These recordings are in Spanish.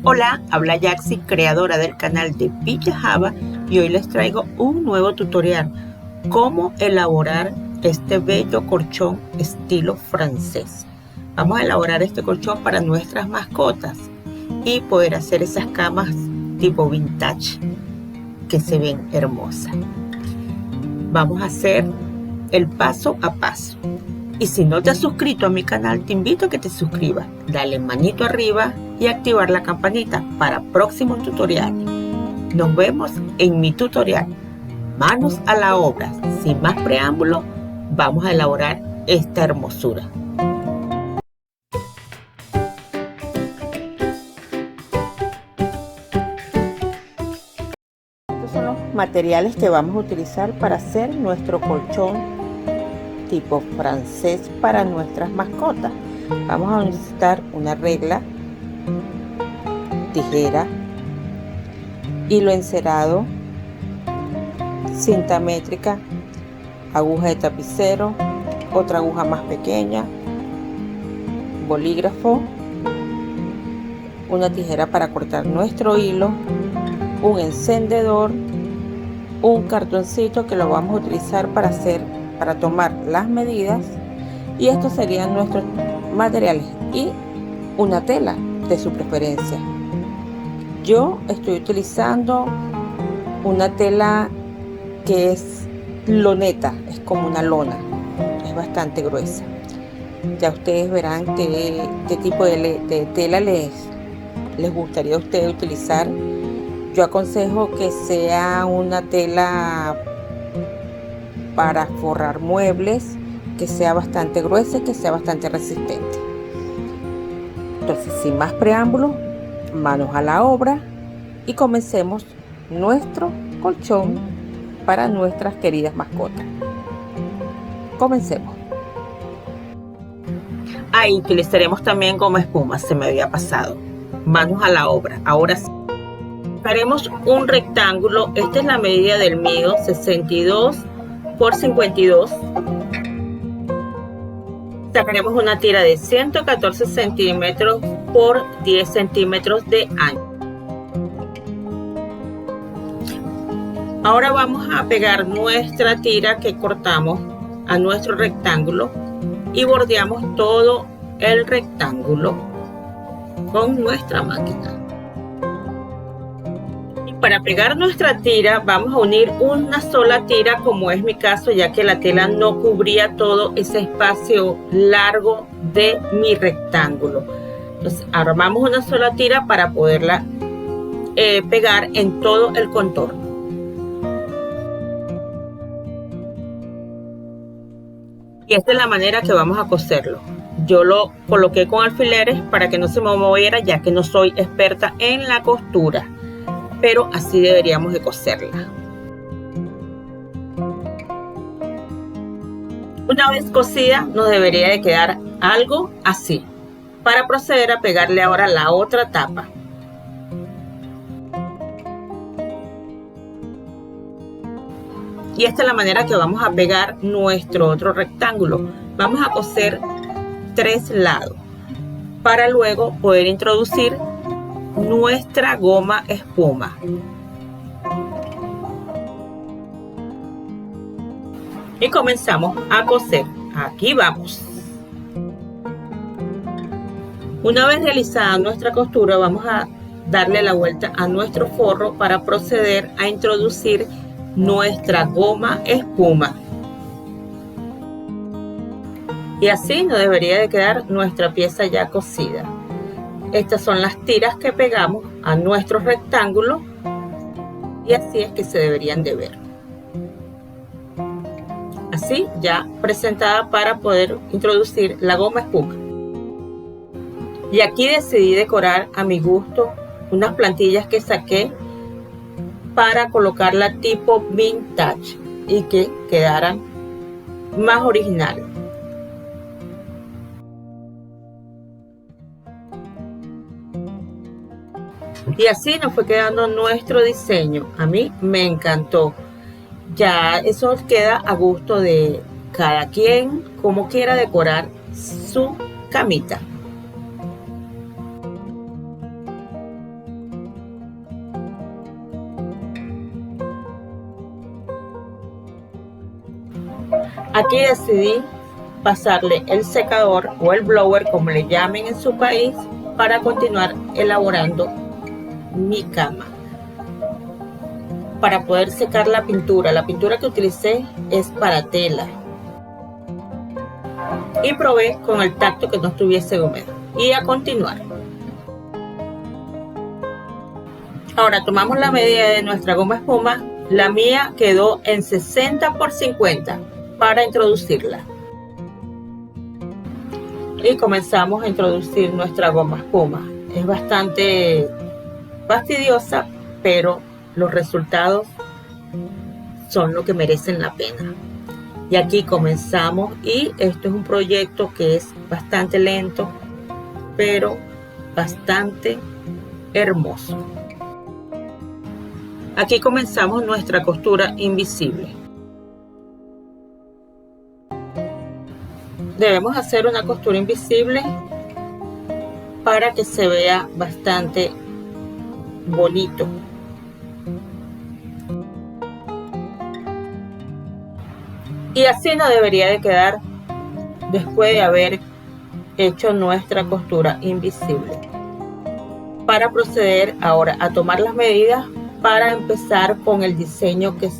Hola, habla Yaxi, creadora del canal de Villa Java, y hoy les traigo un nuevo tutorial: cómo elaborar este bello colchón estilo francés. Vamos a elaborar este colchón para nuestras mascotas y poder hacer esas camas tipo vintage que se ven hermosas. Vamos a hacer el paso a paso. Y si no te has suscrito a mi canal, te invito a que te suscribas, dale manito arriba y activar la campanita para próximos tutoriales. Nos vemos en mi tutorial. Manos a la obra. Sin más preámbulo, vamos a elaborar esta hermosura. Estos son los materiales que vamos a utilizar para hacer nuestro colchón tipo francés para nuestras mascotas. Vamos a necesitar una regla, tijera, hilo encerado, cinta métrica, aguja de tapicero, otra aguja más pequeña, bolígrafo, una tijera para cortar nuestro hilo, un encendedor, un cartoncito que lo vamos a utilizar para tomar las medidas, y estos serían nuestros materiales, y una tela de su preferencia. Yo estoy utilizando una tela que es loneta, es como una lona, es bastante gruesa. Ya ustedes verán qué tipo de tela les gustaría a ustedes utilizar. Yo aconsejo que sea una tela para forrar muebles, que sea bastante gruesa y que sea bastante resistente. Entonces, sin más preámbulos, manos a la obra y comencemos nuestro colchón para nuestras queridas mascotas. Comencemos. Ahí utilizaremos también goma espuma, se me había pasado. Manos a la obra. Ahora sí. Haremos un rectángulo. Esta es la medida del mío, 62 por 52. Sacaremos una tira de 114 centímetros por 10 centímetros de ancho. Ahora vamos a pegar nuestra tira que cortamos a nuestro rectángulo y bordeamos todo el rectángulo con nuestra máquina. Para pegar nuestra tira vamos a unir una sola tira, como es mi caso, ya que la tela no cubría todo ese espacio largo de mi rectángulo. Entonces armamos una sola tira para poderla pegar en todo el contorno. Y esta es la manera que vamos a coserlo. Yo lo coloqué con alfileres para que no se me moviera, ya que no soy experta en la costura, pero así deberíamos de coserla. Una vez cosida nos debería de quedar algo así, para proceder a pegarle ahora la otra tapa. Y esta es la manera que vamos a pegar nuestro otro rectángulo. Vamos a coser 3 lados para luego poder introducir nuestra goma espuma. Y comenzamos a coser. Aquí vamos. Una vez realizada nuestra costura, vamos a darle la vuelta a nuestro forro para proceder a introducir nuestra goma espuma. Y así nos debería de quedar nuestra pieza ya cosida. Estas son las tiras que pegamos a nuestro rectángulo y así es que se deberían de ver. Así ya presentada para poder introducir la goma espuma. Y aquí decidí decorar a mi gusto unas plantillas que saqué para colocarla tipo vintage y que quedaran más originales. Y así nos fue quedando nuestro diseño. A mí me encantó. Ya eso queda a gusto de cada quien, como quiera decorar su camita. Aquí decidí pasarle el secador o el blower, como le llamen en su país, para continuar elaborando mi cama. Para poder secar la pintura que utilicé es para tela. Y probé con el tacto que no estuviese húmedo. Y a continuar. Ahora tomamos la medida de nuestra goma espuma. La mía quedó en 60 por 50 para introducirla. Y comenzamos a introducir nuestra goma espuma. Es bastante fastidiosa, pero los resultados son lo que merecen la pena. Y aquí comenzamos, y esto es un proyecto que es bastante lento, pero bastante hermoso. Aquí comenzamos nuestra costura invisible. Debemos hacer una costura invisible para que se vea bastante bonito. Y así no debería de quedar después de haber hecho nuestra costura invisible. Para proceder ahora a tomar las medidas para empezar con el diseño que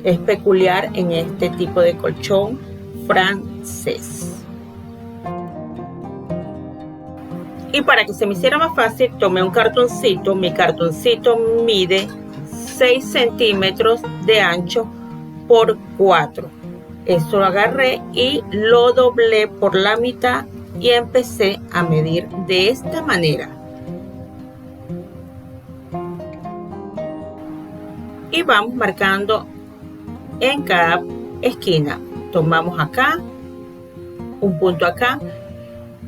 es peculiar en este tipo de colchón francés. Y para que se me hiciera más fácil, tomé un cartoncito. Mi cartoncito mide 6 centímetros de ancho por 4. Eso lo agarré y lo doblé por la mitad y empecé a medir de esta manera. Y vamos marcando en cada esquina. Tomamos acá, un punto acá.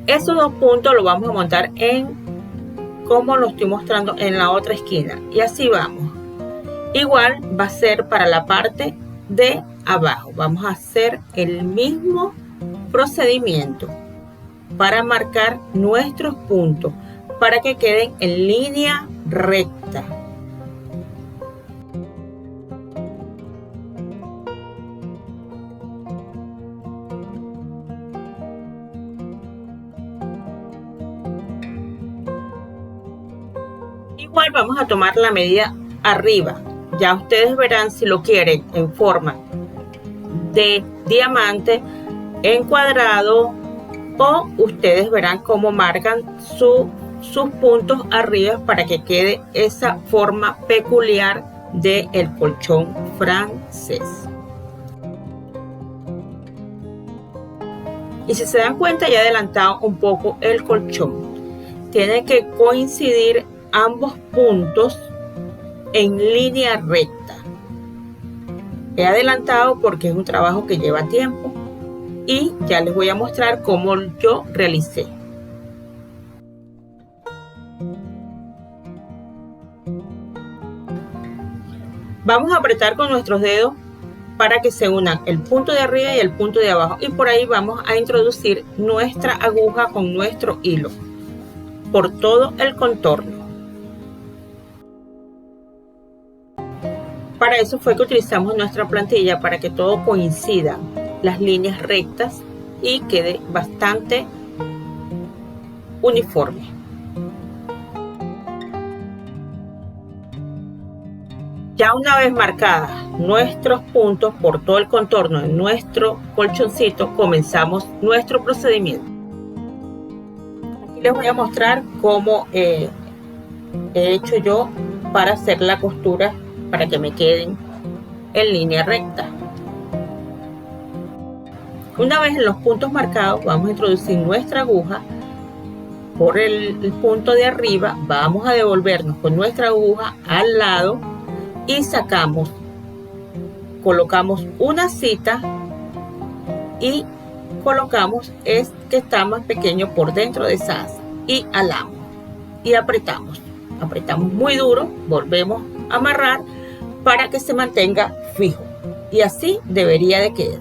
Esos 2 puntos los vamos a montar en como lo estoy mostrando en la otra esquina. Y así vamos. Igual va a ser para la parte de abajo. Vamos a hacer el mismo procedimiento para marcar nuestros puntos para que queden en línea recta. Igual vamos a tomar la medida arriba. Ya ustedes verán si lo quieren en forma de diamante, en cuadrado, o ustedes verán cómo marcan sus puntos arriba para que quede esa forma peculiar del colchón francés. Y si se dan cuenta, ya he adelantado un poco el colchón. Tiene que coincidir ambos puntos en línea recta. He adelantado porque es un trabajo que lleva tiempo y ya les voy a mostrar cómo yo realicé. Vamos a apretar con nuestros dedos para que se unan el punto de arriba y el punto de abajo, y por ahí vamos a introducir nuestra aguja con nuestro hilo por todo el contorno. Para eso fue que utilizamos nuestra plantilla, para que todo coincida, las líneas rectas, y quede bastante uniforme. Ya una vez marcadas nuestros puntos por todo el contorno de nuestro colchoncito, comenzamos nuestro procedimiento. Aquí les voy a mostrar cómo he hecho yo para hacer la costura, para que me queden en línea recta. Una vez en los puntos marcados, vamos a introducir nuestra aguja por el punto de arriba. Vamos a devolvernos con nuestra aguja al lado y sacamos, colocamos una cita y colocamos este que está más pequeño por dentro de esa asa y alamos y apretamos muy duro, volvemos a amarrar para que se mantenga fijo, y así debería de quedar.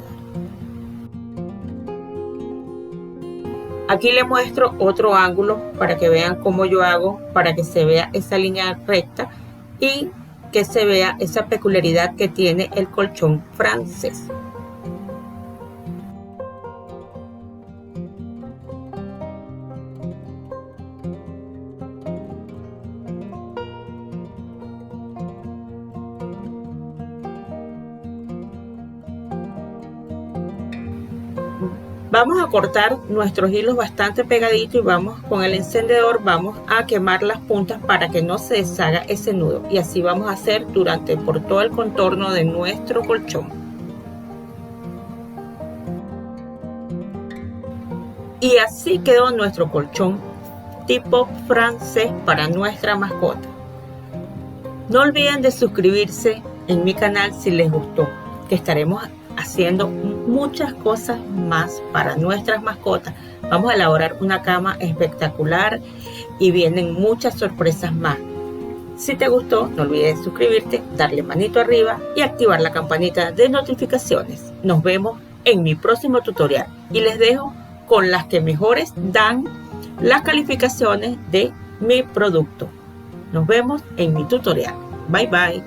Aquí les muestro otro ángulo para que vean cómo yo hago para que se vea esa línea recta y que se vea esa peculiaridad que tiene el colchón francés. Vamos a cortar nuestros hilos bastante pegaditos y vamos con el encendedor, vamos a quemar las puntas para que no se deshaga ese nudo. Y así vamos a hacer por todo el contorno de nuestro colchón. Y así quedó nuestro colchón tipo francés para nuestra mascota. No olviden de suscribirse en mi canal si les gustó, que estaremos haciendo muchas cosas más para nuestras mascotas. Vamos a elaborar una cama espectacular y vienen muchas sorpresas más. Si te gustó, no olvides suscribirte, darle manito arriba y activar la campanita de notificaciones. Nos vemos en mi próximo tutorial y les dejo con las que mejores dan las calificaciones de mi producto. Nos vemos en mi tutorial. Bye bye.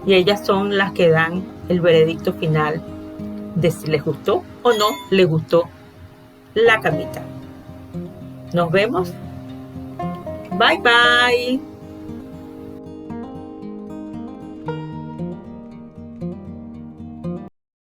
Y ellas son las que dan el veredicto final de si les gustó o no les gustó la camita. Nos vemos. Bye bye.